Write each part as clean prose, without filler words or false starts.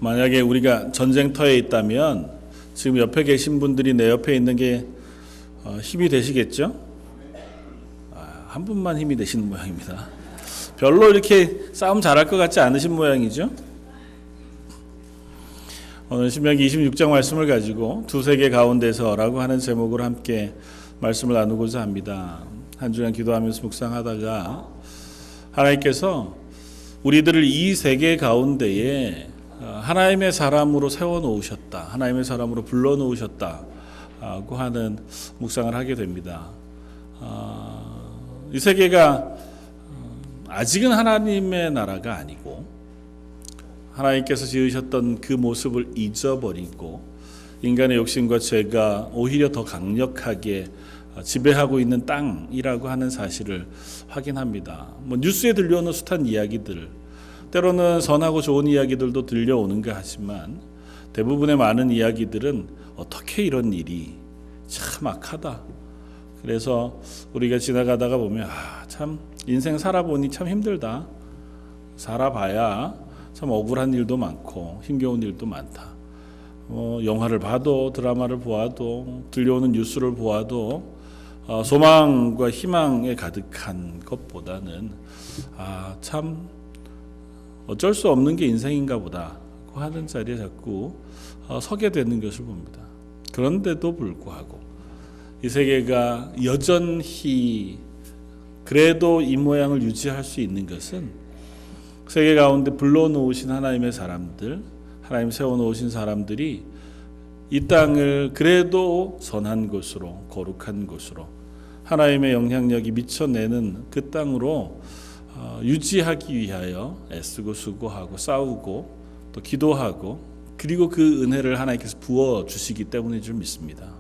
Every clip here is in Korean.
만약에 우리가 전쟁터에 있다면 지금 옆에 계신 분들이 내 옆에 있는 게 힘이 되시겠죠? 한 분만 힘이 되시는 모양입니다. 별로 이렇게 싸움 잘할 것 같지 않으신 모양이죠? 오늘 신명기 26장 말씀을 가지고 두 세계 가운데서라고 하는 제목으로 함께 말씀을 나누고자 합니다. 한 주간 기도하면서 묵상하다가 하나님께서 우리들을 이 세계 가운데에 하나님의 사람으로 세워놓으셨다, 하나님의 사람으로 불러놓으셨다고 하는 묵상을 하게 됩니다. 이 세계가 아직은 하나님의 나라가 아니고 하나님께서 지으셨던 그 모습을 잊어버리고 인간의 욕심과 죄가 오히려 더 강력하게 지배하고 있는 땅이라고 하는 사실을 확인합니다. 뉴스에 들려오는 숱한 이야기들, 때로는 선하고 좋은 이야기들도 들려오는가 하지만 대부분의 많은 이야기들은 어떻게 이런 일이 참 악하다. 그래서 우리가 지나가다가 보면 참 인생 살아보니 참 힘들다. 살아봐야 참 억울한 일도 많고 힘겨운 일도 많다. 영화를 봐도 드라마를 보아도 들려오는 뉴스를 보아도 소망과 희망에 가득한 것보다는 참 어쩔 수 없는 게 인생인가 보다 하는 자리에 자꾸 서게 되는 것을 봅니다. 그런데도 불구하고 이 세계가 여전히 그래도 이 모양을 유지할 수 있는 것은 세계 가운데 불러놓으신 하나님의 사람들, 하나님 세워놓으신 사람들이 이 땅을 그래도 선한 곳으로, 거룩한 곳으로, 하나님의 영향력이 미쳐내는 그 땅으로 유지하기 위하여 애쓰고 수고하고 싸우고 또 기도하고 그리고 그 은혜를 하나님께서 부어주시기 때문인 줄 믿습니다.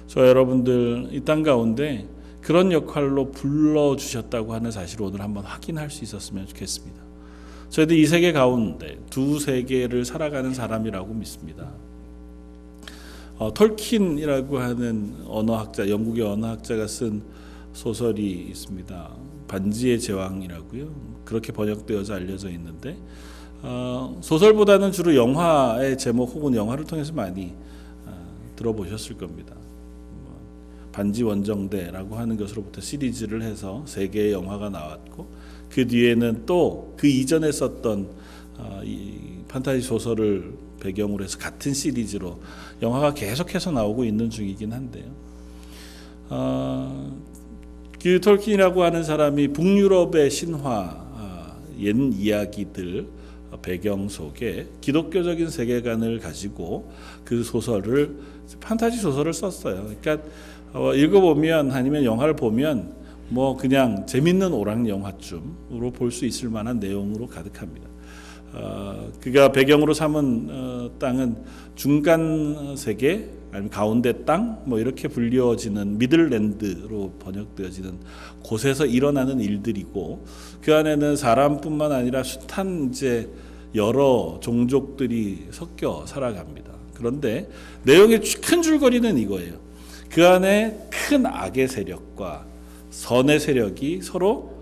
저 여러분들 이 땅 가운데 그런 역할로 불러주셨다고 하는 사실을 오늘 한번 확인할 수 있었으면 좋겠습니다. 저희도 이 세계 가운데 두 세계를 살아가는 사람이라고 믿습니다. 톨킨이라고 하는 언어학자, 영국의 언어학자가 쓴 소설이 있습니다. 반지의 제왕이라고요. 그렇게 번역되어서 알려져 있는데 소설보다는 주로 영화의 제목 혹은 영화를 통해서 많이 들어보셨을 겁니다. 반지 원정대라고 하는 것으로부터 시리즈를 해서 3개의 영화가 나왔고 그 뒤에는 또 그 이전에 썼던 이 판타지 소설을 배경으로 해서 같은 시리즈로 영화가 계속해서 나오고 있는 중이긴 한데요. 그 톨킨이라고 하는 사람이 북유럽의 신화, 옛 이야기들 배경 속에 기독교적인 세계관을 가지고 그 소설을 판타지 소설을 썼어요. 그러니까 읽어보면 아니면 영화를 보면 그냥 재밌는 오락 영화쯤으로 볼 수 있을 만한 내용으로 가득합니다. 그가 배경으로 삼은 땅은 중간 세계 아니면 가운데 땅 이렇게 불리어지는 미들랜드로 번역되어지는 곳에서 일어나는 일들이고 그 안에는 사람뿐만 아니라 숱한 이제 여러 종족들이 섞여 살아갑니다. 그런데 내용의 큰 줄거리는 이거예요. 그 안에 큰 악의 세력과 선의 세력이 서로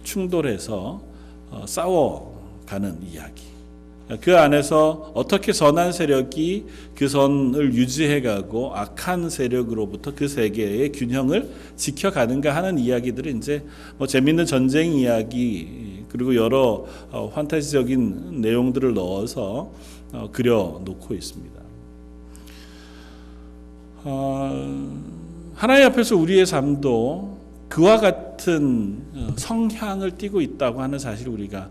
충돌해서 싸워가는 이야기. 그 안에서 어떻게 선한 세력이 그 선을 유지해가고 악한 세력으로부터 그 세계의 균형을 지켜가는가 하는 이야기들은 이제 재밌는 전쟁 이야기 그리고 여러 판타지적인 내용들을 넣어서 그려놓고 있습니다. 하나님 앞에서 우리의 삶도 그와 같은 성향을 띠고 있다고 하는 사실을 우리가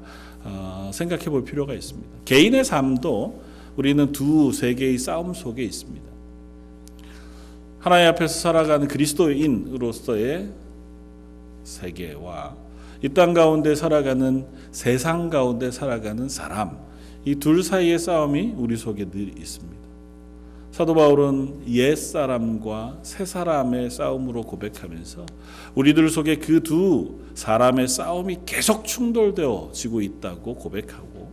생각해 볼 필요가 있습니다. 개인의 삶도 우리는 두 세계의 싸움 속에 있습니다. 하나님 앞에서 살아가는 그리스도인으로서의 세계와 이 땅 가운데 살아가는 세상 가운데 살아가는 사람, 이 둘 사이의 싸움이 우리 속에 늘 있습니다. 사도 바울은 옛사람과 새사람의 싸움으로 고백하면서 우리들 속에 그 두 사람의 싸움이 계속 충돌되어지고 있다고 고백하고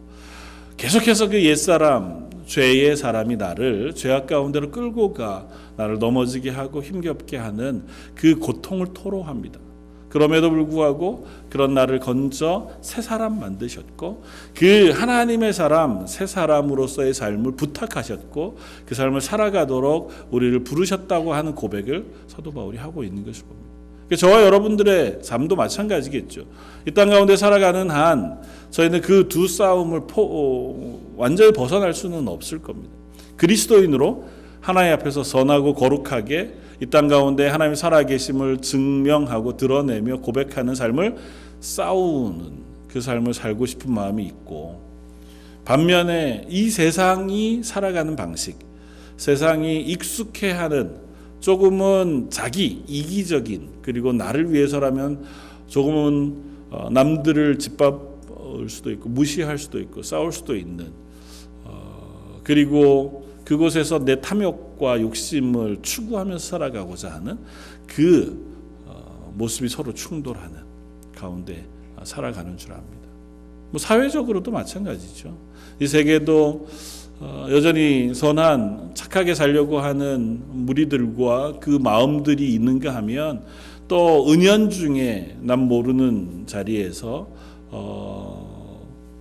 계속해서 그 옛사람, 죄의 사람이 나를 죄악 가운데로 끌고 가 나를 넘어지게 하고 힘겹게 하는 그 고통을 토로합니다. 그럼에도 불구하고 그런 나를 건져 새 사람 만드셨고 그 하나님의 사람 새 사람으로서의 삶을 부탁하셨고 그 삶을 살아가도록 우리를 부르셨다고 하는 고백을 사도 바울이 하고 있는 것을 봅니다. 저와 여러분들의 삶도 마찬가지겠죠. 이 땅 가운데 살아가는 한 저희는 그 두 싸움을 완전히 벗어날 수는 없을 겁니다. 그리스도인으로 하나님 앞에서 선하고 거룩하게 이 땅 가운데 하나님의 살아계심을 증명하고 드러내며 고백하는 삶을 싸우는 그 삶을 살고 싶은 마음이 있고, 반면에 이 세상이 살아가는 방식, 세상이 익숙해하는 조금은 자기 이기적인, 그리고 나를 위해서라면 조금은 남들을 짓밟을 수도 있고 무시할 수도 있고 싸울 수도 있는, 그리고 그곳에서 내 탐욕과 욕심을 추구하면서 살아가고자 하는 그 모습이 서로 충돌하는 가운데 살아가는 줄 압니다. 사회적으로도 마찬가지죠. 이 세계도 여전히 선한 착하게 살려고 하는 무리들과 그 마음들이 있는가 하면 또 은연중에 남 모르는 자리에서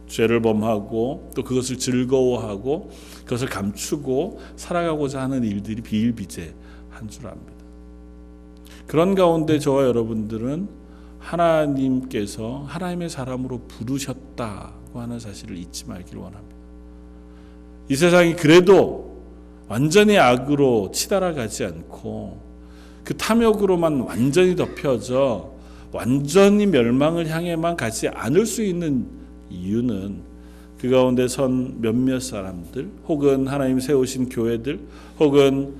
죄를 범하고 또 그것을 즐거워하고 그것을 감추고 살아가고자 하는 일들이 비일비재한 줄 압니다. 그런 가운데 저와 여러분들은 하나님께서 하나님의 사람으로 부르셨다고 하는 사실을 잊지 말기를 원합니다. 이 세상이 그래도 완전히 악으로 치달아가지 않고 그 탐욕으로만 완전히 덮여져 완전히 멸망을 향해만 가지 않을 수 있는 이유는 그 가운데 선 몇몇 사람들, 혹은 하나님 세우신 교회들, 혹은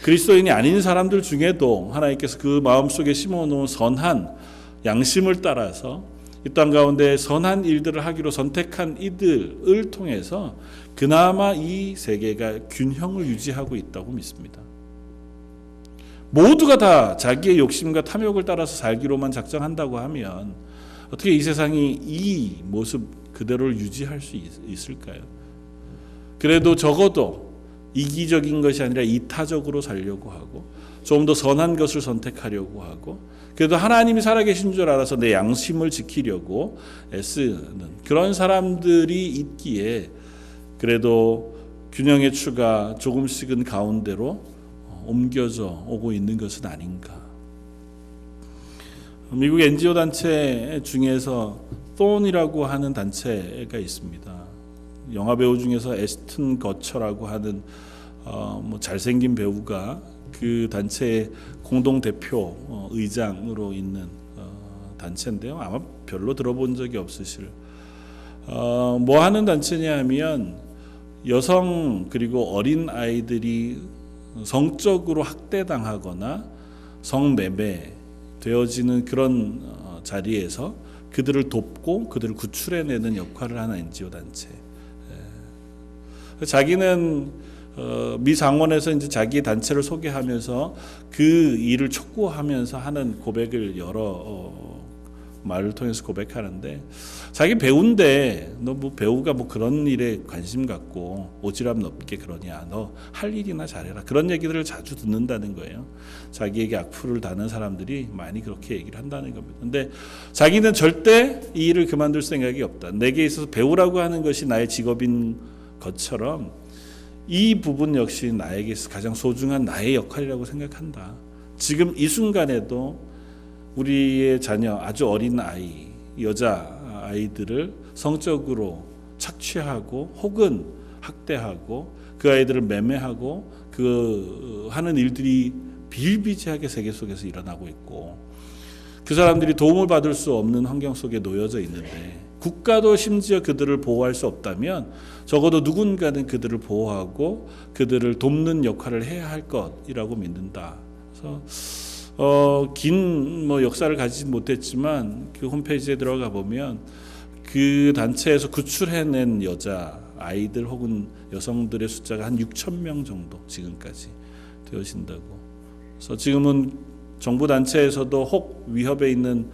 그리스도인이 아닌 사람들 중에도 하나님께서 그 마음속에 심어놓은 선한 양심을 따라서 이 땅 가운데 선한 일들을 하기로 선택한 이들을 통해서 그나마 이 세계가 균형을 유지하고 있다고 믿습니다. 모두가 다 자기의 욕심과 탐욕을 따라서 살기로만 작정한다고 하면 어떻게 이 세상이 이 모습 그대로를 유지할 수 있을까요? 그래도 적어도 이기적인 것이 아니라 이타적으로 살려고 하고 좀 더 선한 것을 선택하려고 하고 그래도 하나님이 살아계신 줄 알아서 내 양심을 지키려고 애쓰는 그런 사람들이 있기에 그래도 균형의 추가 조금씩은 가운데로 옮겨져 오고 있는 것은 아닌가. 미국 NGO 단체 중에서 톤이라고 하는 단체가 있습니다. 영화 배우 중에서 에스튼 거처라고 하는 잘생긴 배우가 그 단체의 공동 대표 의장으로 있는 단체인데요. 아마 별로 들어본 적이 없으실. 뭐 하는 단체냐 하면 여성 그리고 어린 아이들이 성적으로 학대당하거나 성매매 되어지는 그런 자리에서 그들을 돕고 그들을 구출해내는 역할을 하는 NGO 단체. 자기는 미 상원에서 이제 자기 단체를 소개하면서 그 일을 촉구하면서 하는 고백을 여러 말을 통해서 고백하는데, 자기 배우인데 너 뭐 배우가 뭐 그런 일에 관심 갖고 오지랖 넓게 그러냐, 너 할 일이나 잘해라, 그런 얘기들을 자주 듣는다는 거예요. 자기에게 악플을 다는 사람들이 많이 그렇게 얘기를 한다는 겁니다. 근데 자기는 절대 이 일을 그만둘 생각이 없다. 내게 있어서 배우라고 하는 것이 나의 직업인 것처럼 이 부분 역시 나에게 가장 소중한 나의 역할이라고 생각한다. 지금 이 순간에도 우리의 자녀, 아주 어린 아이, 여자 아이들을 성적으로 착취하고 혹은 학대하고 그 아이들을 매매하고 그 하는 일들이 비일비재하게 세계 속에서 일어나고 있고, 그 사람들이 도움을 받을 수 없는 환경 속에 놓여져 있는데 국가도 심지어 그들을 보호할 수 없다면 적어도 누군가는 그들을 보호하고 그들을 돕는 역할을 해야 할 것이라고 믿는다. 그래서 긴 역사를 가지지 못했지만 그 홈페이지에 들어가 보면 그 단체에서 구출해낸 여자 아이들 혹은 여성들의 숫자가 한 6,000명 정도 지금까지 되어진다고. 그래서 지금은 정부 단체에서도 혹 위협에 있는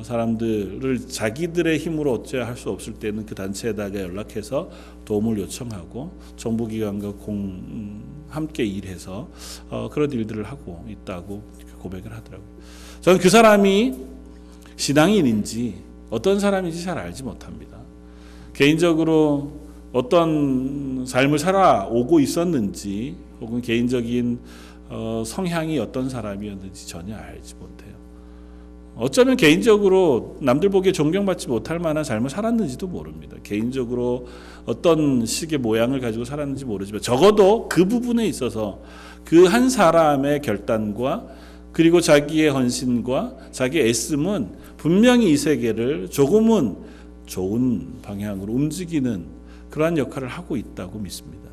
사람들을 자기들의 힘으로 어찌야 할 수 없을 때는 그 단체에다가 연락해서 도움을 요청하고 정부기관과 함께 일해서 그런 일들을 하고 있다고 고백을 하더라고요. 저는 그 사람이 신앙인인지 어떤 사람인지 잘 알지 못합니다. 개인적으로 어떤 삶을 살아오고 있었는지 혹은 개인적인 성향이 어떤 사람이었는지 전혀 알지 못해요. 어쩌면 개인적으로 남들 보기에 존경받지 못할 만한 삶을 살았는지도 모릅니다. 개인적으로 어떤 식의 모양을 가지고 살았는지 모르지만 적어도 그 부분에 있어서 그 한 사람의 결단과 그리고 자기의 헌신과 자기의 애씀은 분명히 이 세계를 조금은 좋은 방향으로 움직이는 그러한 역할을 하고 있다고 믿습니다.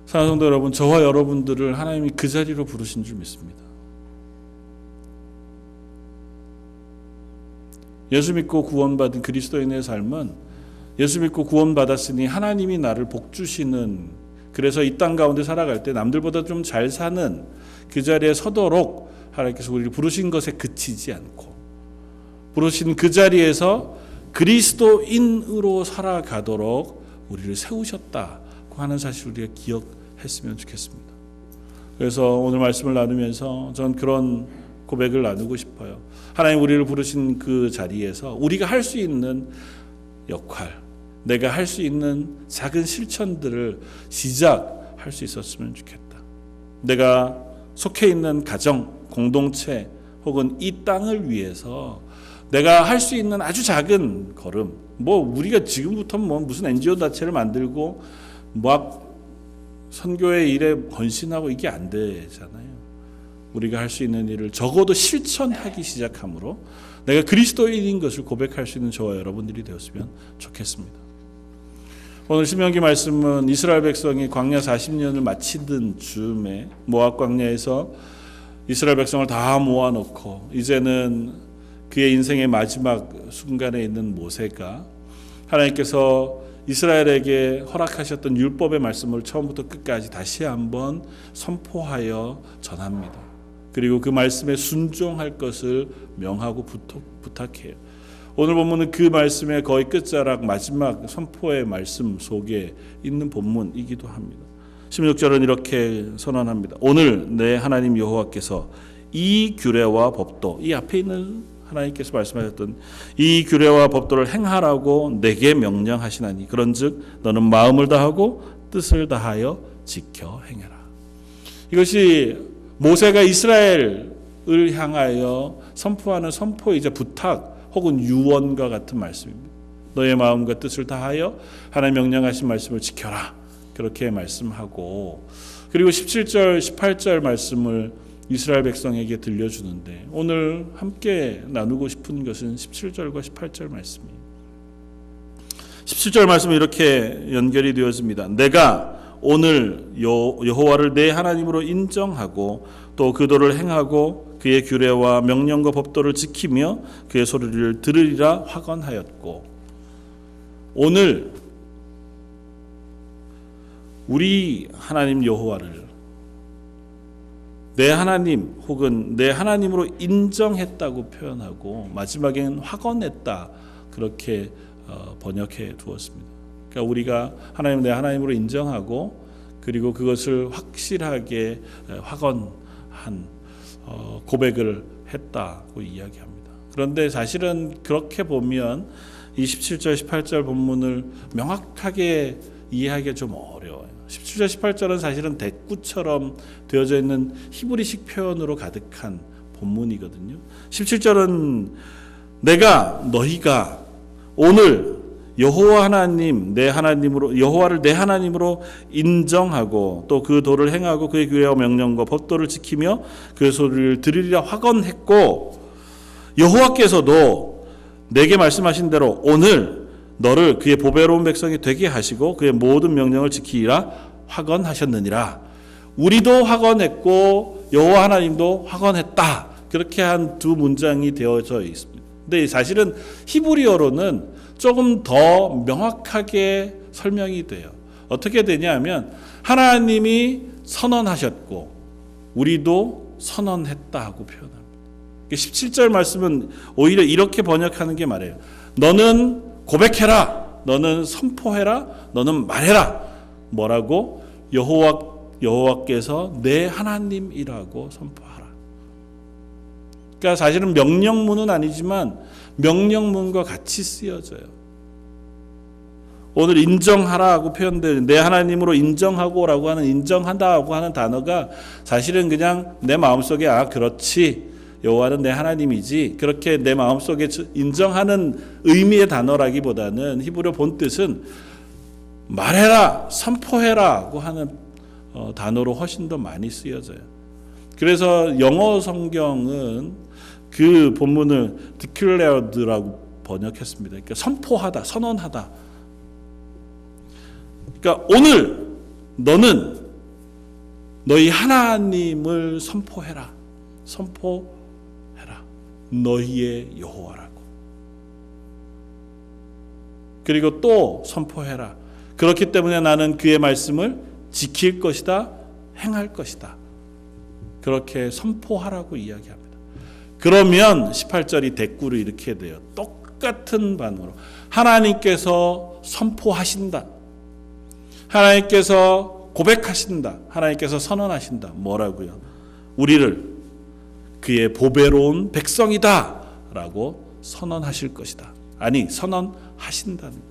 사랑하는 성도 여러분, 저와 여러분들을 하나님이 그 자리로 부르신 줄 믿습니다. 예수 믿고 구원받은 그리스도인의 삶은 예수 믿고 구원받았으니 하나님이 나를 복주시는, 그래서 이 땅 가운데 살아갈 때 남들보다 좀 잘 사는 그 자리에 서도록 하나님께서 우리를 부르신 것에 그치지 않고 부르신 그 자리에서 그리스도인으로 살아가도록 우리를 세우셨다고 하는 사실을 우리가 기억했으면 좋겠습니다. 그래서 오늘 말씀을 나누면서 전 그런 고백을 나누고 싶어요. 하나님 우리를 부르신 그 자리에서 우리가 할 수 있는 역할, 내가 할 수 있는 작은 실천들을 시작할 수 있었으면 좋겠다. 내가 속해 있는 가정, 공동체 혹은 이 땅을 위해서 내가 할 수 있는 아주 작은 걸음, 우리가 지금부터 무슨 NGO 자체를 만들고 막 선교의 일에 헌신하고 이게 안 되잖아요. 우리가 할 수 있는 일을 적어도 실천하기 시작함으로 내가 그리스도인인 것을 고백할 수 있는 저와 여러분들이 되었으면 좋겠습니다. 오늘 신명기 말씀은 이스라엘 백성이 광야 40년을 마치던 즈음에 모압 광야에서 이스라엘 백성을 다 모아놓고 이제는 그의 인생의 마지막 순간에 있는 모세가 하나님께서 이스라엘에게 허락하셨던 율법의 말씀을 처음부터 끝까지 다시 한번 선포하여 전합니다. 그리고 그 말씀에 순종할 것을 명하고 부탁해요. 오늘 본문은 그 말씀의 거의 끝자락 마지막 선포의 말씀 속에 있는 본문이기도 합니다. 16절은 이렇게 선언합니다. 오늘 내 하나님 여호와께서 이 규례와 법도, 이 앞에 있는 하나님께서 말씀하셨던 이 규례와 법도를 행하라고 내게 명령하시나니 그런즉 너는 마음을 다하고 뜻을 다하여 지켜 행해라. 이것이 모세가 이스라엘을 향하여 선포하는 선포이자 부탁 혹은 유언과 같은 말씀입니다. 너의 마음과 뜻을 다하여 하나님 명령하신 말씀을 지켜라. 그렇게 말씀하고 그리고 17절 18절 말씀을 이스라엘 백성에게 들려주는데 오늘 함께 나누고 싶은 것은 17절과 18절 말씀이에요. 17절 말씀은 이렇게 연결이 되어집니다. 내가 오늘 여호와를 내 하나님으로 인정하고 또 그 도를 행하고 그의 규례와 명령과 법도를 지키며 그의 소리를 들으리라 확언하였고, 오늘 우리 하나님 여호와를 내 하나님 혹은 내 하나님으로 인정했다고 표현하고 마지막에는 확언했다 그렇게 번역해 두었습니다. 그러니까 우리가 하나님 내 하나님으로 인정하고 그리고 그것을 확실하게 확언한 고백을 했다고 이야기합니다. 그런데 사실은 그렇게 보면 이 17절 18절 본문을 명확하게 이해하기가 좀 어려워요. 17절 18절은 사실은 대꾸처럼 되어져 있는 히브리식 표현으로 가득한 본문이거든요. 17절은 너희가 오늘 여호와 하나님 내 하나님으로 여호와를 내 하나님으로 인정하고 또 그 도를 행하고 그의 규례와 명령과 법도를 지키며 그의 소리를 들으리라 확언했고, 여호와께서도 내게 말씀하신 대로 오늘 너를 그의 보배로운 백성이 되게 하시고 그의 모든 명령을 지키리라 확언하셨느니라. 우리도 확언했고 여호와 하나님도 확언했다. 그렇게 한 두 문장이 되어져 있습니다. 근데 사실은 히브리어로는 조금 더 명확하게 설명이 돼요. 어떻게 되냐면 하나님이 선언하셨고 우리도 선언했다고 표현합니다. 17절 말씀은 오히려 이렇게 번역하는 게 말해요. 너는 고백해라. 너는 선포해라. 너는 말해라. 뭐라고? 여호와께서 내 하나님이라고 선포하라. 그러니까 사실은 명령문은 아니지만 명령문과 같이 쓰여져요. 오늘 인정하라고 표현된 내 하나님으로 인정하고라고 하는 인정한다고 하는 단어가 사실은 그냥 내 마음속에 그렇지 여호와는 내 하나님이지 그렇게 내 마음속에 인정하는 의미의 단어라기보다는 히브리어 본뜻은 말해라 선포해라고 하는 단어로 훨씬 더 많이 쓰여져요. 그래서 영어 성경은 그 본문을 declared라고 번역했습니다. 그러니까 선포하다, 선언하다. 그러니까 오늘 너는 너희 하나님을 선포해라. 선포해라. 너희의 여호와라고. 그리고 또 선포해라. 그렇기 때문에 나는 그의 말씀을 지킬 것이다. 행할 것이다. 그렇게 선포하라고 이야기합니다. 그러면 18절이 대꾸를 이렇게 돼요. 똑같은 반응으로 하나님께서 선포하신다. 하나님께서 고백하신다. 하나님께서 선언하신다. 뭐라고요? 우리를 그의 보배로운 백성이다 라고 선언하실 것이다. 아니 선언하신다는 거예요.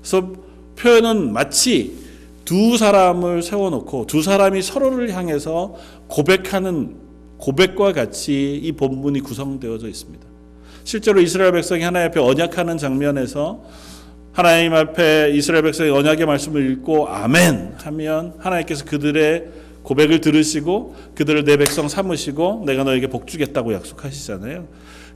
그래서 표현은 마치 두 사람을 세워놓고 두 사람이 서로를 향해서 고백하는 고백과 같이 이 본문이 구성되어져 있습니다. 실제로 이스라엘 백성이 하나님 앞에 언약하는 장면에서 하나님 앞에 이스라엘 백성이 언약의 말씀을 읽고 아멘 하면 하나님께서 그들의 고백을 들으시고 그들을 내 백성 삼으시고 내가 너에게 복 주겠다고 약속하시잖아요.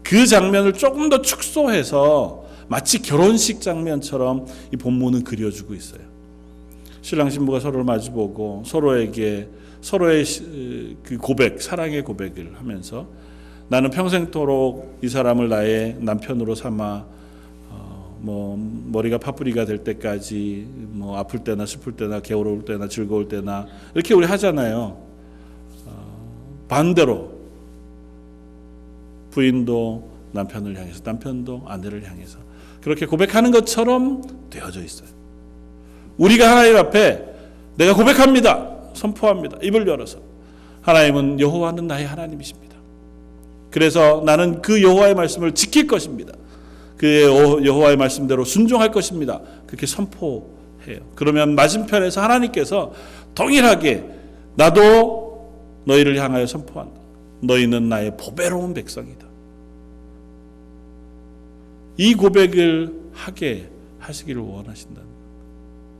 그 장면을 조금 더 축소해서 마치 결혼식 장면처럼 이 본문은 그려주고 있어요. 신랑 신부가 서로를 마주보고 서로에게 서로의 그 고백, 사랑의 고백을 하면서 나는 평생토록 이 사람을 나의 남편으로 삼아 머리가 파뿌리가 될 때까지 아플 때나 슬플 때나 괴로울 때나 즐거울 때나 이렇게 우리 하잖아요. 반대로 부인도 남편을 향해서 남편도 아내를 향해서 그렇게 고백하는 것처럼 되어져 있어요. 우리가 하나님 앞에 내가 고백합니다. 선포합니다. 입을 열어서 하나님은 여호와는 나의 하나님이십니다. 그래서 나는 그 여호와의 말씀을 지킬 것입니다. 그의 여호와의 말씀대로 순종할 것입니다. 그렇게 선포해요. 그러면 맞은편에서 하나님께서 동일하게 나도 너희를 향하여 선포한다. 너희는 나의 보배로운 백성이다. 이 고백을 하게 하시기를 원하신다.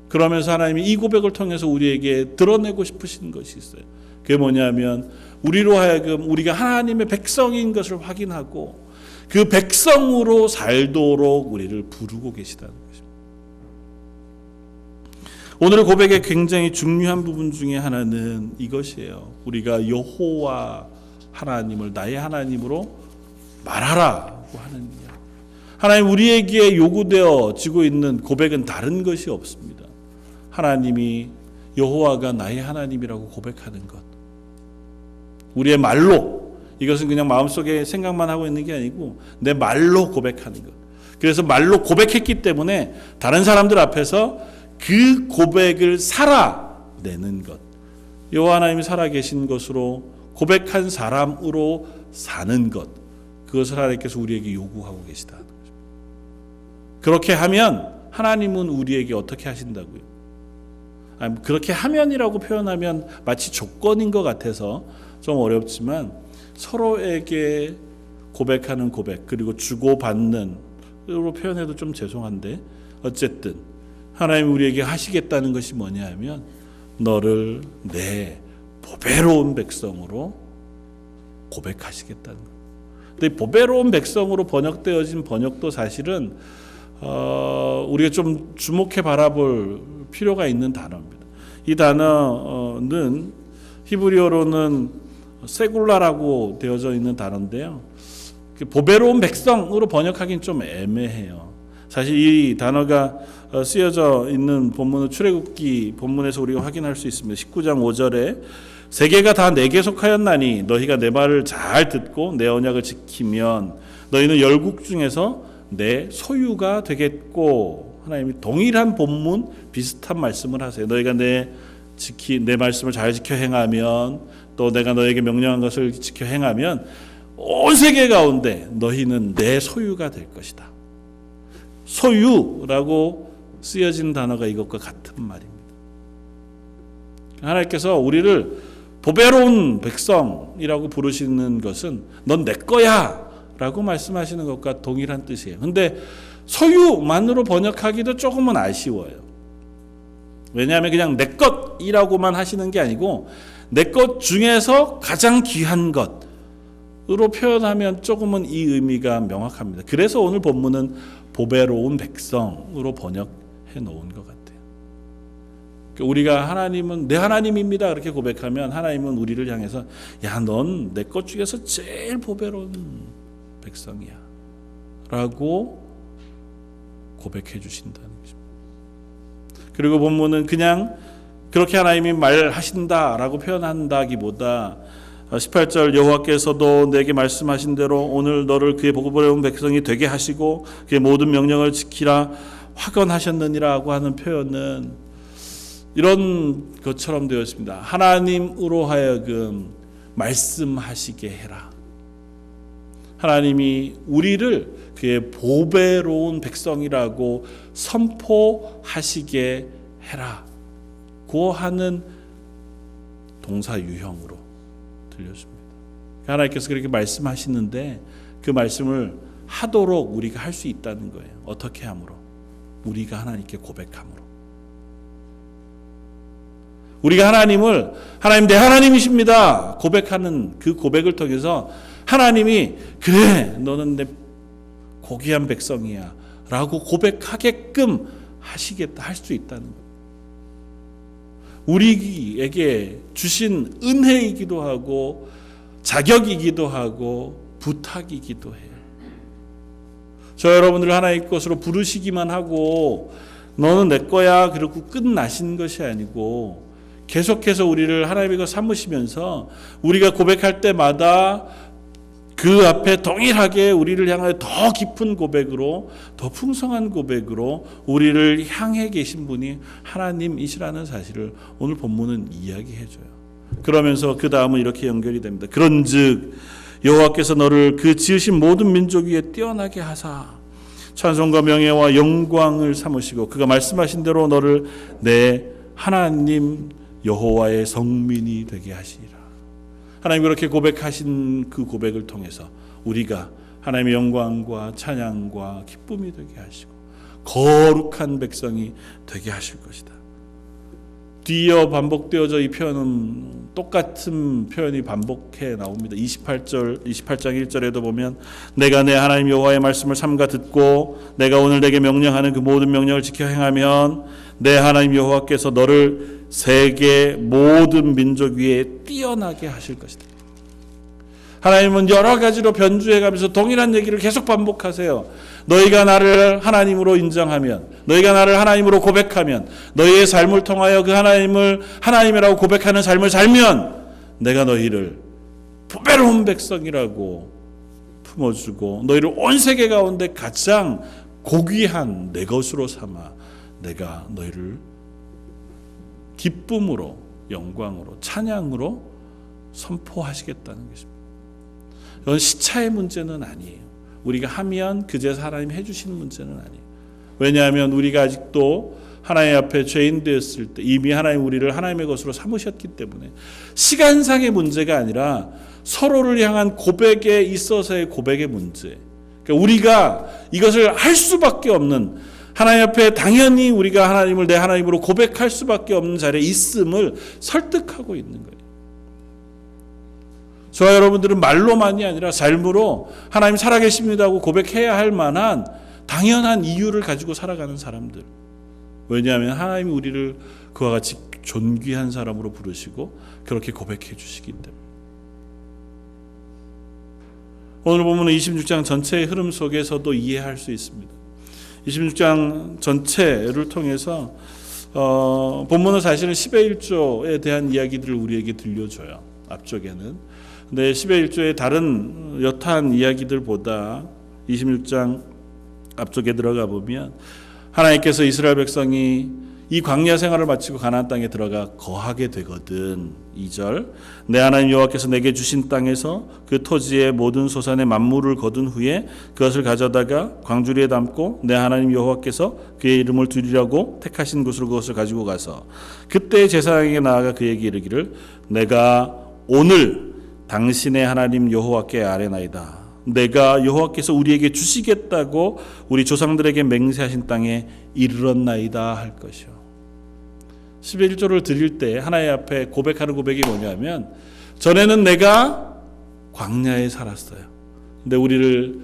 그러면서 하나님이 이 고백을 통해서 우리에게 드러내고 싶으신 것이 있어요. 그게 뭐냐면 우리로 하여금 우리가 하나님의 백성인 것을 확인하고 그 백성으로 살도록 우리를 부르고 계시다는 것입니다. 오늘의 고백의 굉장히 중요한 부분 중에 하나는 이것이에요. 우리가 여호와 하나님을 나의 하나님으로 말하라고 하는 이야기. 하나님 우리에게 요구되어지고 있는 고백은 다른 것이 없습니다. 하나님이 여호와가 나의 하나님이라고 고백하는 것. 우리의 말로 이것은 그냥 마음속에 생각만 하고 있는 게 아니고 내 말로 고백하는 것. 그래서 말로 고백했기 때문에 다른 사람들 앞에서 그 고백을 살아내는 것. 여호와 하나님이 살아계신 것으로 고백한 사람으로 사는 것. 그것을 하나님께서 우리에게 요구하고 계시다는 거죠. 그렇게 하면 하나님은 우리에게 어떻게 하신다고요? 그렇게 하면이라고 표현하면 마치 조건인 것 같아서 좀 어렵지만 서로에게 고백하는 고백 그리고 주고받는 으로 표현해도 좀 죄송한데 어쨌든 하나님이 우리에게 하시겠다는 것이 뭐냐 하면 너를 내 보배로운 백성으로 고백하시겠다는 거예요. 근데 보배로운 백성으로 번역되어진 번역도 사실은 우리가 좀 주목해 바라볼 필요가 있는 단어입니다. 이 단어는 히브리어로는 세굴라라고 되어져 있는 단어인데요. 보배로운 백성으로 번역하기는 좀 애매해요. 사실 이 단어가 쓰여져 있는 본문은 출애굽기 본문에서 우리가 확인할 수 있습니다. 19장 5절에 세계가 다 내게 속하였나니 너희가 내 말을 잘 듣고 내 언약을 지키면 너희는 열국 중에서 내 소유가 되겠고, 하나님이 동일한 본문 비슷한 말씀을 하세요. 너희가 내 말씀을 잘 지켜 행하면, 또 내가 너에게 명령한 것을 지켜 행하면 온 세계 가운데 너희는 내 소유가 될 것이다. 소유라고 쓰여진 단어가 이것과 같은 말입니다. 하나님께서 우리를 보배로운 백성이라고 부르시는 것은 넌 내 거야 라고 말씀하시는 것과 동일한 뜻이에요. 근데 소유만으로 번역하기도 조금은 아쉬워요. 왜냐하면 그냥 내 것이라고만 하시는 게 아니고 내 것 중에서 가장 귀한 것으로 표현하면 조금은 이 의미가 명확합니다. 그래서 오늘 본문은 보배로운 백성으로 번역해 놓은 것 같아요. 우리가 하나님은 내 하나님입니다 그렇게 고백하면 하나님은 우리를 향해서 야, 넌 내 것 중에서 제일 보배로운 백성이야 라고 고백해 주신다는 것입니다. 그리고 본문은 그냥 그렇게 하나님이 말하신다라고 표현한다기보다 18절 여호와께서도 내게 말씀하신 대로 오늘 너를 그의 보배로운 백성이 되게 하시고 그의 모든 명령을 지키라 확언하셨느니라고 하는 표현은 이런 것처럼 되어 있습니다. 하나님으로 하여금 말씀하시게 해라. 하나님이 우리를 그의 보배로운 백성이라고 선포하시게 해라고 하는 동사 유형으로 들려줍니다. 하나님께서 그렇게 말씀하시는데 그 말씀을 하도록 우리가 할 수 있다는 거예요. 어떻게 함으로? 우리가 하나님께 고백함으로. 우리가 하나님을 하나님 내 하나님이십니다 고백하는 그 고백을 통해서 하나님이 그래 너는 내 고귀한 백성이야 라고 고백하게끔 하시겠다 할 수 있다는 것. 우리에게 주신 은혜이기도 하고 자격이기도 하고 부탁이기도 해요. 저 여러분들 하나님 것으로 부르시기만 하고 너는 내 거야 그리고 끝나신 것이 아니고 계속해서 우리를 하나님의 것 삼으시면서 우리가 고백할 때마다 그 앞에 동일하게 우리를 향하여 더 깊은 고백으로 더 풍성한 고백으로 우리를 향해 계신 분이 하나님이시라는 사실을 오늘 본문은 이야기해줘요. 그러면서 그 다음은 이렇게 연결이 됩니다. 그런즉 여호와께서 너를 그 지으신 모든 민족 위에 뛰어나게 하사 찬송과 명예와 영광을 삼으시고 그가 말씀하신 대로 너를 내 하나님 여호와의 성민이 되게 하시리라. 하나님 그렇게 고백하신 그 고백을 통해서 우리가 하나님의 영광과 찬양과 기쁨이 되게 하시고 거룩한 백성이 되게 하실 것이다. 뒤이어 반복되어져 이 표현은 똑같은 표현이 반복해 나옵니다. 28장 1절에도 보면 내가 내 하나님 여호와의 말씀을 삼가 듣고 내가 오늘 내게 명령하는 그 모든 명령을 지켜 행하면 내 하나님 여호와께서 너를 세계 모든 민족 위에 뛰어나게 하실 것이다. 하나님은 여러 가지로 변주해가면서 동일한 얘기를 계속 반복하세요. 너희가 나를 하나님으로 인정하면, 너희가 나를 하나님으로 고백하면, 너희의 삶을 통하여 그 하나님을 하나님이라고 고백하는 삶을 살면 내가 너희를 보배로운 백성이라고 품어주고 너희를 온 세계 가운데 가장 고귀한 내 것으로 삼아 내가 너희를 기쁨으로 영광으로 찬양으로 선포하시겠다는 것입니다. 이건 시차의 문제는 아니에요. 우리가 하면 그제서 하나님 해주시는 문제는 아니에요. 왜냐하면 우리가 아직도 하나님 앞에 죄인 되었을 때 이미 하나님 우리를 하나님의 것으로 삼으셨기 때문에 시간상의 문제가 아니라 서로를 향한 고백에 있어서의 고백의 문제. 그러니까 우리가 이것을 할 수밖에 없는 하나님 앞에 당연히 우리가 하나님을 내 하나님으로 고백할 수밖에 없는 자리에 있음을 설득하고 있는 거예요. 저와 여러분들은 말로만이 아니라 삶으로 하나님 살아계십니다 하고 고백해야 할 만한 당연한 이유를 가지고 살아가는 사람들. 왜냐하면 하나님이 우리를 그와 같이 존귀한 사람으로 부르시고 그렇게 고백해 주시기 때문에. 오늘 보면 26장 전체의 흐름 속에서도 이해할 수 있습니다. 26장 전체를 통해서 본문은 사실은 10의 1조에 대한 이야기들을 우리에게 들려줘요. 앞쪽에는. 근데 10의 1조의 다른 여타한 이야기들보다 26장 앞쪽에 들어가 보면 하나님께서 이스라엘 백성이 이 광야 생활을 마치고 가나안 땅에 들어가 거하게 되거든. 2절 내 하나님 여호와께서 내게 주신 땅에서 그 토지의 모든 소산의 만물을 거둔 후에 그것을 가져다가 광주리에 담고 내 하나님 여호와께서 그의 이름을 두리라고 택하신 곳으로 그것을 가지고 가서 그때 제사장에게 나아가 그에게 이르기를 내가 오늘 당신의 하나님 여호와께 아뢰나이다. 내가 여호와께서 우리에게 주시겠다고 우리 조상들에게 맹세하신 땅에 이르렀나이다 할 것이요. 11조를 드릴 때 하나님 앞에 고백하는 고백이 뭐냐면 전에는 내가 광야에 살았어요. 근데 우리를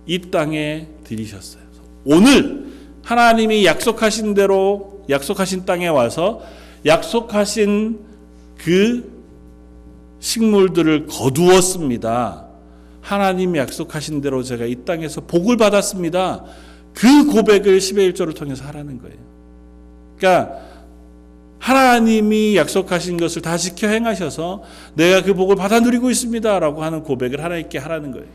이 땅에 들이셨어요. 오늘 하나님이 약속하신 대로 약속하신 땅에 와서 약속하신 그 식물들을 거두었습니다. 하나님 약속하신 대로 제가 이 땅에서 복을 받았습니다. 그 고백을 11조를 통해서 하라는 거예요. 그러니까 하나님이 약속하신 것을 다 지켜 행하셔서 내가 그 복을 받아 누리고 있습니다 라고 하는 고백을 하나님께 하라는 거예요.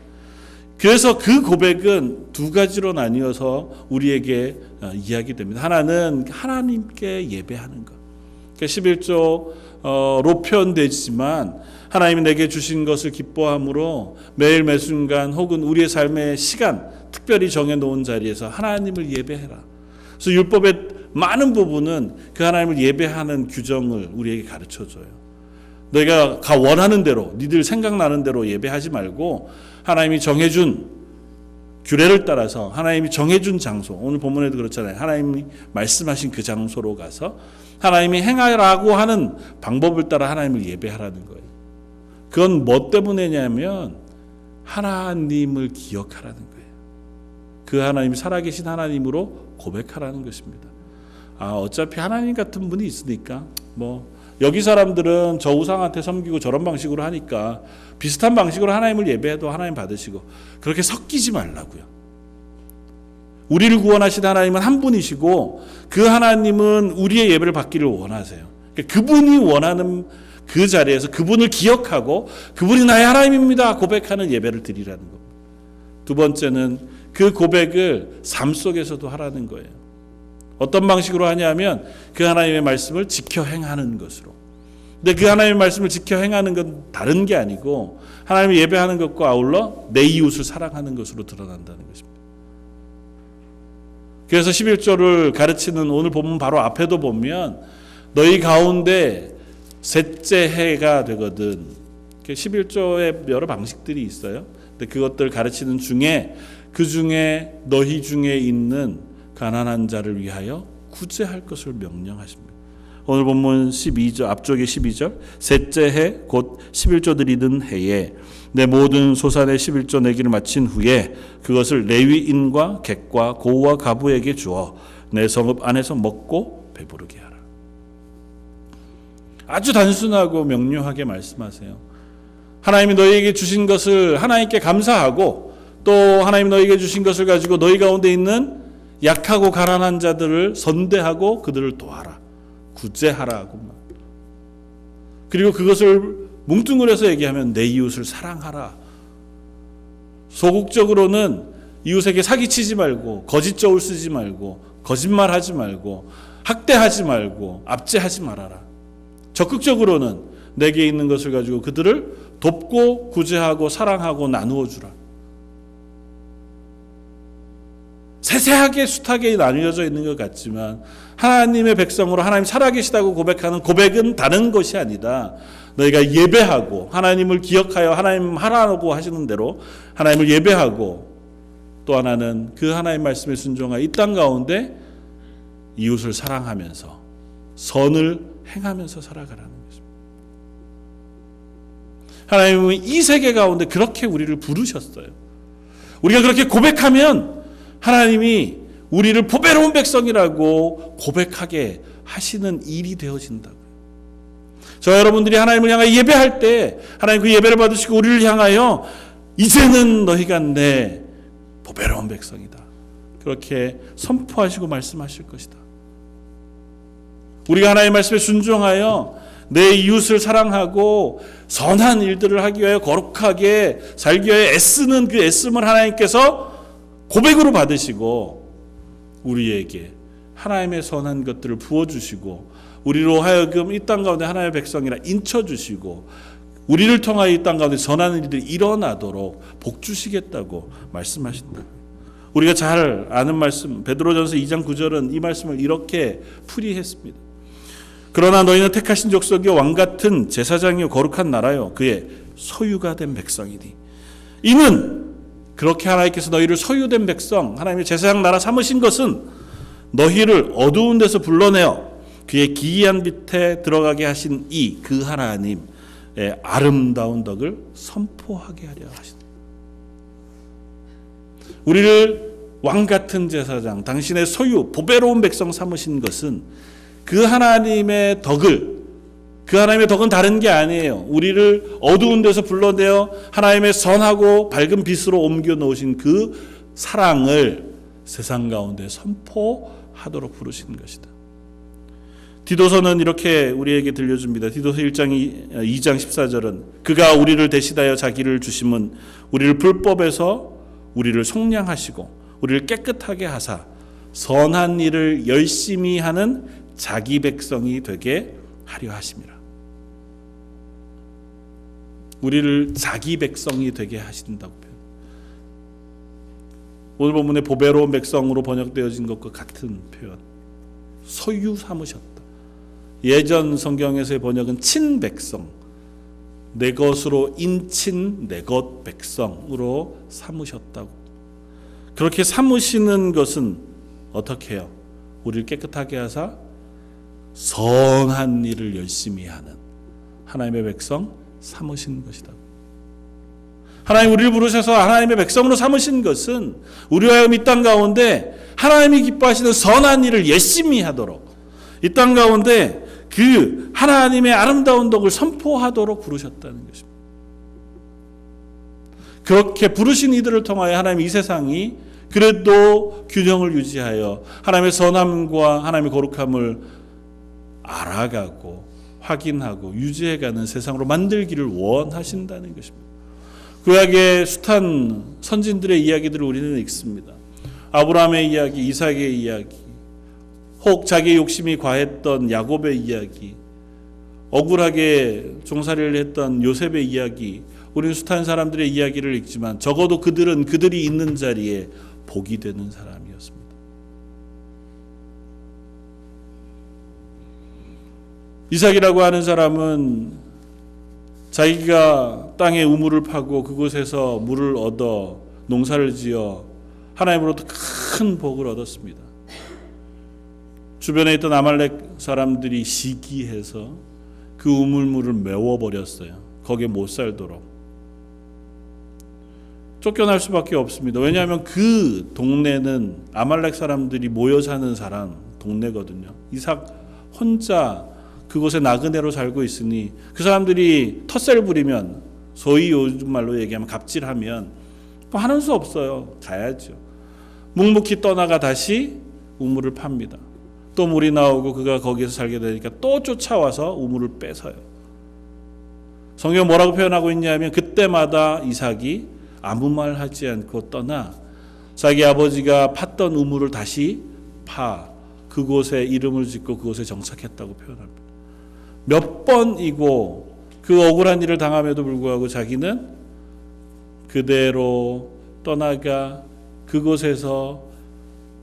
그래서 그 고백은 두 가지로 나뉘어서 우리에게 이야기됩니다. 하나는 하나님께 예배하는 것. 그러니까 11조로 표현되지만 하나님이 내게 주신 것을 기뻐함으로 매일 매순간 혹은 우리의 삶의 시간 특별히 정해놓은 자리에서 하나님을 예배해라. 그래서 율법의 많은 부분은 그 하나님을 예배하는 규정을 우리에게 가르쳐줘요. 내가 원하는 대로 니들 생각나는 대로 예배하지 말고 하나님이 정해준 규례를 따라서 하나님이 정해준 장소, 오늘 본문에도 그렇잖아요. 하나님이 말씀하신 그 장소로 가서 하나님이 행하라고 하는 방법을 따라 하나님을 예배하라는 거예요. 그건 뭐 때문이냐면 하나님을 기억하라는 거예요. 그 하나님이 살아계신 하나님으로 고백하라는 것입니다. 어차피 하나님 같은 분이 있으니까 여기 사람들은 저 우상한테 섬기고 저런 방식으로 하니까 비슷한 방식으로 하나님을 예배해도 하나님 받으시고 그렇게 섞이지 말라고요. 우리를 구원하신 하나님은 한 분이시고 그 하나님은 우리의 예배를 받기를 원하세요. 그러니까 그분이 원하는 그 자리에서 그분을 기억하고 그분이 나의 하나님입니다 고백하는 예배를 드리라는 겁니다. 두 번째는 그 고백을 삶 속에서도 하라는 거예요. 어떤 방식으로 하냐면 그 하나님의 말씀을 지켜 행하는 것으로. 근데 그 하나님의 말씀을 지켜 행하는 건 다른 게 아니고 하나님을 예배하는 것과 아울러 내 이웃을 사랑하는 것으로 드러난다는 것입니다. 그래서 11조를 가르치는 오늘 본문 바로 앞에도 보면 너희 가운데 셋째 해가 되거든. 11조에 여러 방식들이 있어요. 근데 그것들 가르치는 중에 그 중에 너희 중에 있는 가난한 자를 위하여 구제할 것을 명령하십니다. 오늘 본문 12절 앞쪽에 12절 셋째 해 곧 11조 드리는 해에 내 모든 소산의 11조 내기를 마친 후에 그것을 레위인과 객과 고우와 가부에게 주어 내 성읍 안에서 먹고 배부르게 하라. 아주 단순하고 명료하게 말씀하세요. 하나님이 너희에게 주신 것을 하나님께 감사하고 또 하나님이 너희에게 주신 것을 가지고 너희 가운데 있는 약하고 가난한 자들을 선대하고 그들을 도와라. 구제하라고. 그리고 그것을 뭉뚱그려서 얘기하면 내 이웃을 사랑하라. 소극적으로는 이웃에게 사기치지 말고 거짓저울 쓰지 말고 거짓말하지 말고 학대하지 말고 압제하지 말아라. 적극적으로는 내게 있는 것을 가지고 그들을 돕고 구제하고 사랑하고 나누어 주라. 세세하게 숱하게 나뉘어져 있는 것 같지만 하나님의 백성으로 하나님 살아계시다고 고백하는 고백은 다른 것이 아니다. 너희가 예배하고 하나님을 기억하여 하나님 하라고 하시는 대로 하나님을 예배하고 또 하나는 그 하나님 말씀에 순종하여 이 땅 가운데 이웃을 사랑하면서 선을 행하면서 살아가라는 것입니다. 하나님은 이 세계 가운데 그렇게 우리를 부르셨어요. 우리가 그렇게 고백하면 하나님이 우리를 보배로운 백성이라고 고백하게 하시는 일이 되어진다고요. 저 여러분들이 하나님을 향하여 예배할 때 하나님 그 예배를 받으시고 우리를 향하여 이제는 너희가 내 보배로운 백성이다. 그렇게 선포하시고 말씀하실 것이다. 우리가 하나님의 말씀에 순종하여 내 이웃을 사랑하고 선한 일들을 하기 위하여 거룩하게 살기 위하여 애쓰는 그 애씀을 하나님께서 고백으로 받으시고 우리에게 하나님의 선한 것들을 부어주시고 우리로 하여금 이 땅 가운데 하나님의 백성이라 인쳐주시고 우리를 통하여 이 땅 가운데 선한 일들이 일어나도록 복 주시겠다고 말씀하신다. 우리가 잘 아는 말씀 베드로전서 2장 9절은 이 말씀을 이렇게 풀이했습니다. 그러나 너희는 택하신 족속이요 왕같은 제사장이요 거룩한 나라요 그의 소유가 된 백성이니 이는 그렇게 하나님께서 너희를 소유된 백성 하나님의 제사장 나라 삼으신 것은 너희를 어두운 데서 불러내어 그의 기이한 빛에 들어가게 하신 이 그 하나님의 아름다운 덕을 선포하게 하려 하신다. 우리를 왕같은 제사장 당신의 소유 보배로운 백성 삼으신 것은 그 하나님의 덕을 그 하나님의 덕은 다른 게 아니에요. 우리를 어두운 데서 불러내어 하나님의 선하고 밝은 빛으로 옮겨 놓으신 그 사랑을 세상 가운데 선포하도록 부르신 것이다. 디도서는 이렇게 우리에게 들려줍니다. 디도서 2장 14절은 그가 우리를 대신하여 자기를 주심은 우리를 불법에서 우리를 속량하시고 우리를 깨끗하게 하사 선한 일을 열심히 하는 자기 백성이 되게 하려 하심이라. 우리를 자기 백성이 되게 하신다고 표현. 오늘 본문의 보배로운 백성으로 번역되어진 것과 같은 표현. 소유 삼으셨다. 예전 성경에서의 번역은 친백성, 내 것으로 인친 내 것 백성으로 삼으셨다고. 그렇게 삼으시는 것은 어떻게 해요? 우리를 깨끗하게 하사 선한 일을 열심히 하는 하나님의 백성 삼으신 것이다. 하나님 우리를 부르셔서 하나님의 백성으로 삼으신 것은 우리와 하여금 이 땅 가운데 하나님이 기뻐하시는 선한 일을 열심히 하도록 이 땅 가운데 그 하나님의 아름다운 덕을 선포하도록 부르셨다는 것입니다. 그렇게 부르신 이들을 통하여 하나님 이 세상이 그래도 균형을 유지하여 하나님의 선함과 하나님의 거룩함을 알아가고 확인하고 유지해가는 세상으로 만들기를 원하신다는 것입니다. 구약의 숱한 선진들의 이야기들을 우리는 읽습니다. 아브라함의 이야기, 이삭의 이야기, 혹 자기의 욕심이 과했던 야곱의 이야기, 억울하게 종살이를 했던 요셉의 이야기, 우리는 숱한 사람들의 이야기를 읽지만 적어도 그들은 그들이 있는 자리에 복이 되는 사람이었습니다. 이삭이라고 하는 사람은 자기가 땅에 우물을 파고 그곳에서 물을 얻어 농사를 지어 하나님으로부터 큰 복을 얻었습니다. 주변에 있던 아말렉 사람들이 시기해서 그 우물물을 메워버렸어요. 거기에 못 살도록. 쫓겨날 수밖에 없습니다. 왜냐하면 그 동네는 아말렉 사람들이 모여 사는 동네거든요. 이삭 혼자 그곳에 나그네로 살고 있으니 그 사람들이 텃세를 부리면 소위 요즘 말로 얘기하면 갑질하면 뭐 하는 수 없어요. 가야죠. 묵묵히 떠나가 다시 우물을 팝니다. 또 물이 나오고 그가 거기에서 살게 되니까 또 쫓아와서 우물을 뺏어요. 성경 뭐라고 표현하고 있냐면 그때마다 이삭이 아무 말 하지 않고 떠나 자기 아버지가 팠던 우물을 다시 파 그곳에 이름을 짓고 그곳에 정착했다고 표현합니다. 몇 번이고 그 억울한 일을 당함에도 불구하고 자기는 그대로 떠나가 그곳에서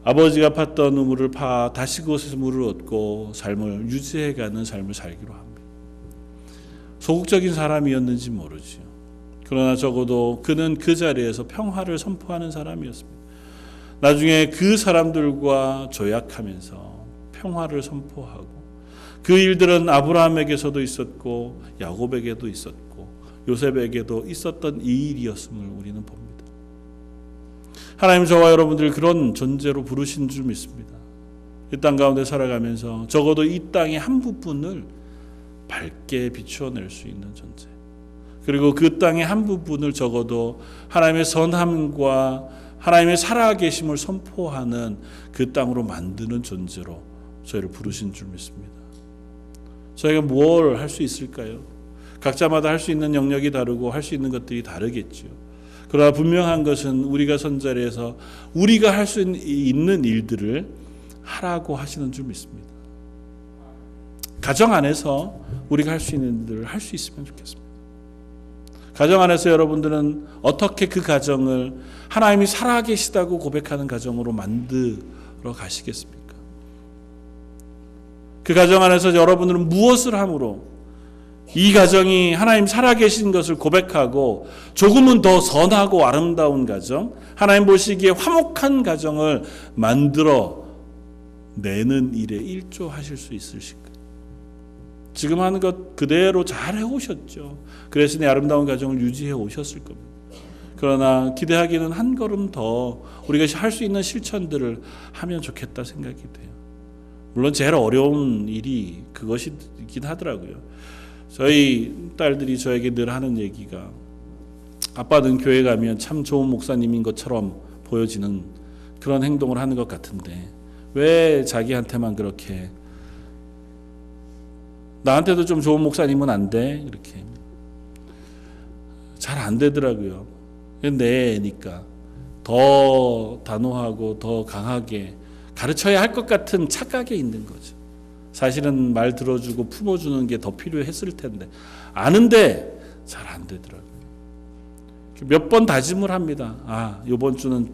아버지가 팠던 우물을 파 다시 그곳에서 물을 얻고 삶을 유지해가는 삶을 살기로 합니다. 소극적인 사람이었는지 모르지요. 그러나 적어도 그는 그 자리에서 평화를 선포하는 사람이었습니다. 나중에 그 사람들과 조약하면서 평화를 선포하고 그 일들은 아브라함에게서도 있었고 야곱에게도 있었고 요셉에게도 있었던 이 일이었음을 우리는 봅니다. 하나님 저와 여러분들 그런 존재로 부르신 줄 믿습니다. 이 땅 가운데 살아가면서 적어도 이 땅의 한 부분을 밝게 비추어낼 수 있는 존재, 그리고 그 땅의 한 부분을 적어도 하나님의 선함과 하나님의 살아계심을 선포하는 그 땅으로 만드는 존재로 저희를 부르신 줄 믿습니다. 저희가 뭘 할 수 있을까요? 각자마다 할 수 있는 영역이 다르고 할 수 있는 것들이 다르겠죠. 그러나 분명한 것은 우리가 선 자리에서 우리가 할 수 있는 일들을 하라고 하시는 줄 믿습니다. 가정 안에서 우리가 할 수 있는 일들을 할 수 있으면 좋겠습니다. 가정 안에서 여러분들은 어떻게 그 가정을 하나님이 살아계시다고 고백하는 가정으로 만들어 가시겠습니까? 그 가정 안에서 여러분들은 무엇을 함으로 이 가정이 하나님 살아계신 것을 고백하고 조금은 더 선하고 아름다운 가정, 하나님 보시기에 화목한 가정을 만들어 내는 일에 일조하실 수 있으실까요? 지금 하는 것 그대로 잘 해오셨죠. 그래서 이 아름다운 가정을 유지해 오셨을 겁니다. 그러나 기대하기는 한 걸음 더 우리가 할 수 있는 실천들을 하면 좋겠다 생각이 돼요. 물론 제일 어려운 일이 그것이긴 하더라고요. 저희 딸들이 저에게 늘 하는 얘기가 아빠는 교회 가면 참 좋은 목사님인 것처럼 보여지는 그런 행동을 하는 것 같은데 왜 자기한테만 그렇게 나한테도 좀 좋은 목사님은 안 돼? 이렇게 잘 안 되더라고요. 내 애니까 더 단호하고 더 강하게 가르쳐야 할 것 같은 착각에 있는 거죠. 사실은 말 들어주고 품어주는 게 더 필요했을 텐데 아는데 잘 안 되더라고요. 몇 번 다짐을 합니다. 이번 주는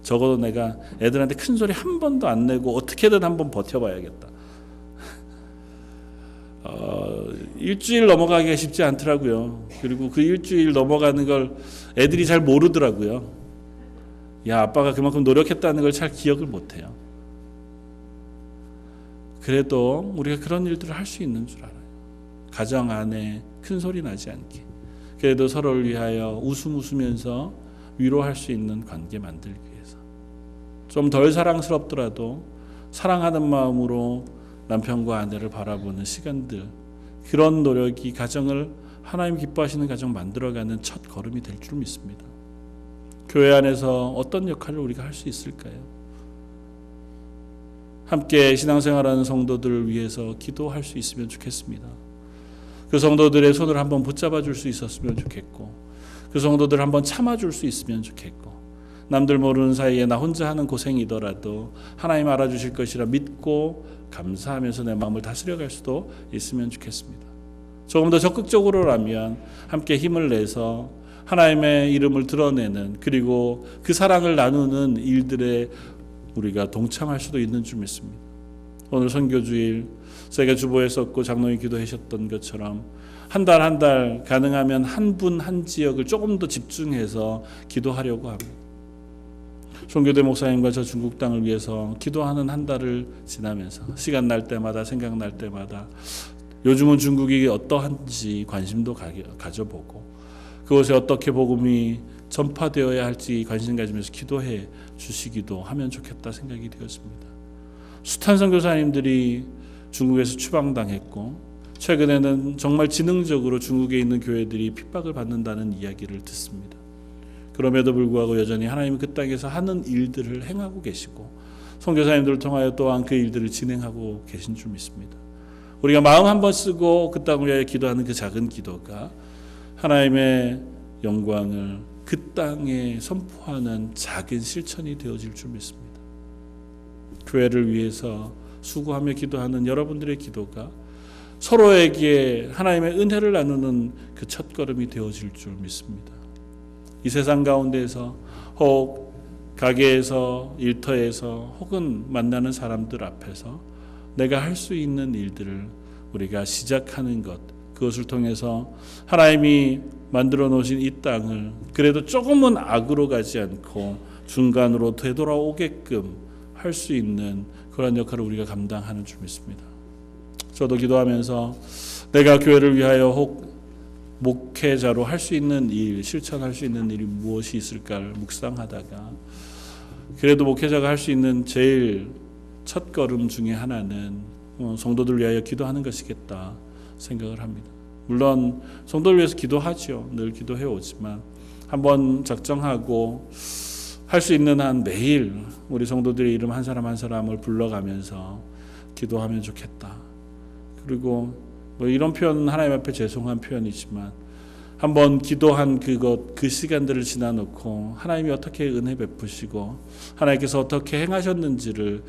적어도 내가 애들한테 큰 소리 한 번도 안 내고 어떻게든 한번 버텨봐야겠다. 일주일 넘어가기가 쉽지 않더라고요. 그리고 그 일주일 넘어가는 걸 애들이 잘 모르더라고요. 야, 아빠가 그만큼 노력했다는 걸 잘 기억을 못해요. 그래도 우리가 그런 일들을 할 수 있는 줄 알아요. 가정 안에 큰 소리 나지 않게. 그래도 서로를 위하여 웃으면서 위로할 수 있는 관계 만들기 위해서. 좀 덜 사랑스럽더라도 사랑하는 마음으로 남편과 아내를 바라보는 시간들, 그런 노력이 가정을 하나님 기뻐하시는 가정 만들어가는 첫 걸음이 될 줄 믿습니다. 교회 안에서 어떤 역할을 우리가 할 수 있을까요? 함께 신앙생활하는 성도들을 위해서 기도할 수 있으면 좋겠습니다. 그 성도들의 손을 한번 붙잡아 줄 수 있었으면 좋겠고, 그 성도들 한번 참아줄 수 있으면 좋겠고, 남들 모르는 사이에 나 혼자 하는 고생이더라도 하나님 알아주실 것이라 믿고 감사하면서 내 마음을 다스려갈 수도 있으면 좋겠습니다. 조금 더 적극적으로라면 함께 힘을 내서 하나님의 이름을 드러내는, 그리고 그 사랑을 나누는 일들에 우리가 동참할 수도 있는 줄 믿습니다. 오늘 선교주일 제가 주보했었고 장로님 기도하셨던 것처럼 한 달 한 달 가능하면 한 분 한 지역을 조금 더 집중해서 기도하려고 합니다. 송교대 목사님과 저 중국 땅을 위해서 기도하는 한 달을 지나면서 시간 날 때마다 생각날 때마다 요즘은 중국이 어떠한지 관심도 가져보고 그곳에 어떻게 복음이 전파되어야 할지 관심 가지면서 기도해 주시기도 하면 좋겠다 생각이 되었습니다. 숱한 선교사님들이 중국에서 추방당했고 최근에는 정말 지능적으로 중국에 있는 교회들이 핍박을 받는다는 이야기를 듣습니다. 그럼에도 불구하고 여전히 하나님은 그 땅에서 하는 일들을 행하고 계시고 선교사님들을 통하여 또한 그 일들을 진행하고 계신 줄 믿습니다. 우리가 마음 한번 쓰고 그 땅을 위하여 기도하는 그 작은 기도가 하나님의 영광을 그 땅에 선포하는 작은 실천이 되어질 줄 믿습니다. 교회를 위해서 수고하며 기도하는 여러분들의 기도가 서로에게 하나님의 은혜를 나누는 그 첫걸음이 되어질 줄 믿습니다. 이 세상 가운데에서 혹 가게에서 일터에서 혹은 만나는 사람들 앞에서 내가 할 수 있는 일들을 우리가 시작하는 것, 그것을 통해서 하나님이 만들어 놓으신 이 땅을 그래도 조금은 악으로 가지 않고 중간으로 되돌아오게끔 할 수 있는 그런 역할을 우리가 감당하는 줄 믿습니다. 저도 기도하면서 내가 교회를 위하여 혹 목회자로 할 수 있는 일, 실천할 수 있는 일이 무엇이 있을까를 묵상하다가 그래도 목회자가 할 수 있는 제일 첫 걸음 중에 하나는 성도들 위하여 기도하는 것이겠다 생각을 합니다. 물론 성도를 위해서 기도하죠. 늘 기도해 오지만 한번 작정하고 할 수 있는 한 매일 우리 성도들의 이름 한 사람 한 사람을 불러가면서 기도하면 좋겠다. 그리고 이런 표현은 하나님 앞에 죄송한 표현이지만 한번 기도한 그 시간들을 지나놓고 하나님이 어떻게 은혜 베푸시고 하나님께서 어떻게 행하셨는지를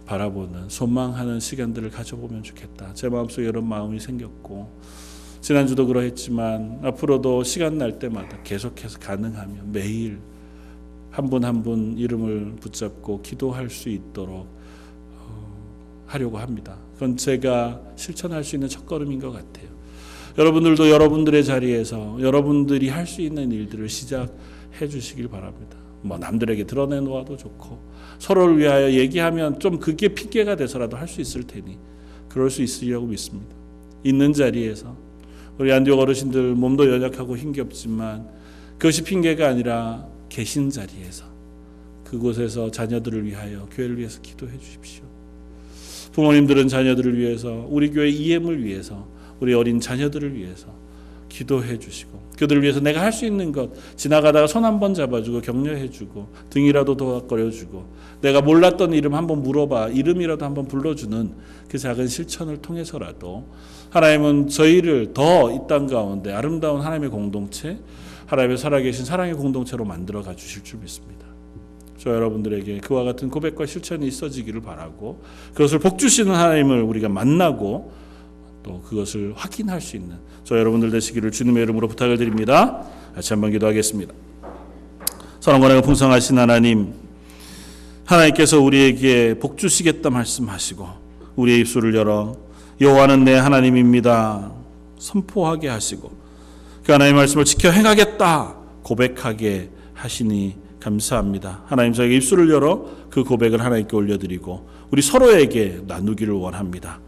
바라보는 소망하는 시간들을 가져보면 좋겠다. 제 마음속에 이런 마음이 생겼고 지난주도 그러했지만 앞으로도 시간 날 때마다 계속해서 가능하면 매일 한 분 한 분 이름을 붙잡고 기도할 수 있도록 하려고 합니다. 그건 제가 실천할 수 있는 첫걸음인 것 같아요. 여러분들도 여러분들의 자리에서 여러분들이 할 수 있는 일들을 시작해 주시길 바랍니다. 남들에게 드러내놓아도 좋고 서로를 위하여 얘기하면 좀 그게 핑계가 돼서라도 할 수 있을 테니 그럴 수 있으리라고 믿습니다. 있는 자리에서 우리 안디옥 어르신들 몸도 연약하고 힘겹지만 그것이 핑계가 아니라 계신 자리에서 그곳에서 자녀들을 위하여 교회를 위해서 기도해 주십시오. 부모님들은 자녀들을 위해서 우리 교회 EM을 위해서 우리 어린 자녀들을 위해서 기도해 주시고 그들을 위해서 내가 할 수 있는 것 지나가다가 손 한번 잡아주고 격려해 주고 등이라도 도닥거려 주고 내가 몰랐던 이름 한번 물어봐 이름이라도 한번 불러주는 그 작은 실천을 통해서라도 하나님은 저희를 더 이 땅 가운데 아름다운 하나님의 공동체 하나님의 살아계신 사랑의 공동체로 만들어가 주실 줄 믿습니다. 저 여러분들에게 그와 같은 고백과 실천이 있어지기를 바라고 그것을 복주시는 하나님을 우리가 만나고 또 그것을 확인할 수 있는 저 여러분들 되시기를 주님의 이름으로 부탁을 드립니다. 같이 한번 기도하겠습니다. 사랑과 풍성하신 하나님, 하나님께서 우리에게 복 주시겠다 말씀하시고 우리의 입술을 열어 여호와는 내 하나님입니다 선포하게 하시고 그 하나님의 말씀을 지켜 행하겠다 고백하게 하시니 감사합니다. 하나님 저에게 입술을 열어 그 고백을 하나님께 올려드리고 우리 서로에게 나누기를 원합니다.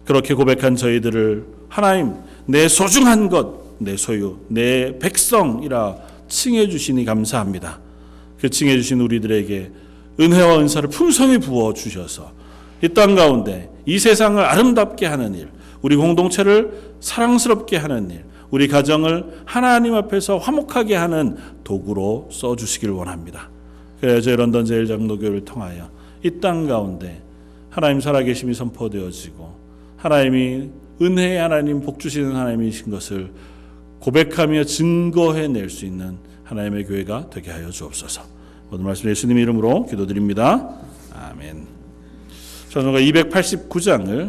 그렇게 고백한 저희들을 하나님 내 소중한 것, 내 소유, 내 백성이라 칭해 주시니 감사합니다. 그 칭해 주신 우리들에게 은혜와 은사를 풍성히 부어 주셔서 이 땅 가운데 이 세상을 아름답게 하는 일, 우리 공동체를 사랑스럽게 하는 일, 우리 가정을 하나님 앞에서 화목하게 하는 도구로 써주시길 원합니다. 그래야 저희 런던 제일장로교회를 통하여 이 땅 가운데 하나님 살아계심이 선포되어지고 하나님이 은혜의 하나님 복 주시는 하나님이신 것을 고백하며 증거해낼 수 있는 하나님의 교회가 되게 하여 주옵소서. 모든 말씀 예수님 이름으로 기도드립니다. 아멘. 저는 289장을